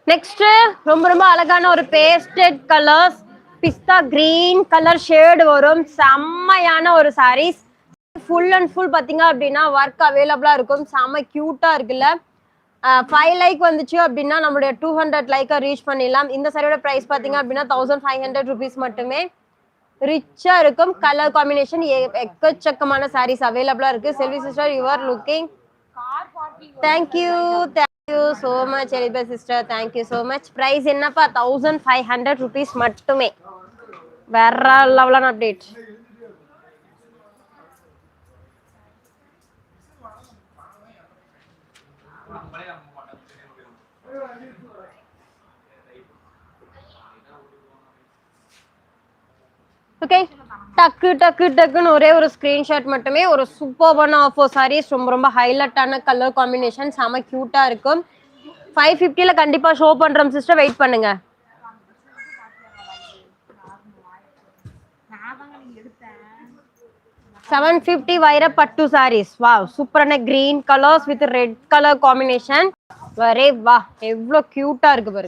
Next ரொம்ப ரொம்ப அழகான ஒரு பேஸ்டட் கலர்ஸ் பிஸ்தா கிரீன் கலர் ஷேடு வரும். செம்மையான ஒரு சாரீஸ். ஃபுல் அண்ட் ஃபுல் பாத்தீங்க அப்படின்னா ஒர்க் அவைலபிளா இருக்கும். செம்ம கியூட்டா இருக்குல்ல. 5 லைக் வந்துச்சு அப்படின்னா நம்மளுடைய 200 லைக்கை ரீச் பண்ணிடலாம். இந்த சாரியோட பிரைஸ் பாத்தீங்க அப்படின்னா 1500 rupees மட்டுமே. ரிச்சா இருக்கும். கலர் காம்பினேஷன் எக்கச்சக்கமான சாரீஸ் அவைலபிளா இருக்கு. Selvi sister you are looking. Thank you thank you so much எலிபா sister, thank you so much. Price என்னப்பா 1500 rupees மட்டுமே. வேற லெவலான அப்டேட். ஓகே, டக்கு டக்கு டக்குன்னு ஒரே ஒரு ஸ்கிரீன்ஷாட் மட்டுமே. ஒரு சூப்பர்வான ஆஃபர் சாரீஸ், ரொம்ப ரொம்ப ஹைலைட்டான கலர் காம்பினேஷன், செம கியூட்டா இருக்கும். 550ல கண்டிப்பா ஷோ பண்றோம் சிஸ்டர், வெயிட் பண்ணுங்க. 750 வைர பட்டு சாரீஸ். வாவ், சூப்பரான green colours with red colour combination. வரே வா, எவ்வளோ கியூட்டா இருக்கு பாருங்க.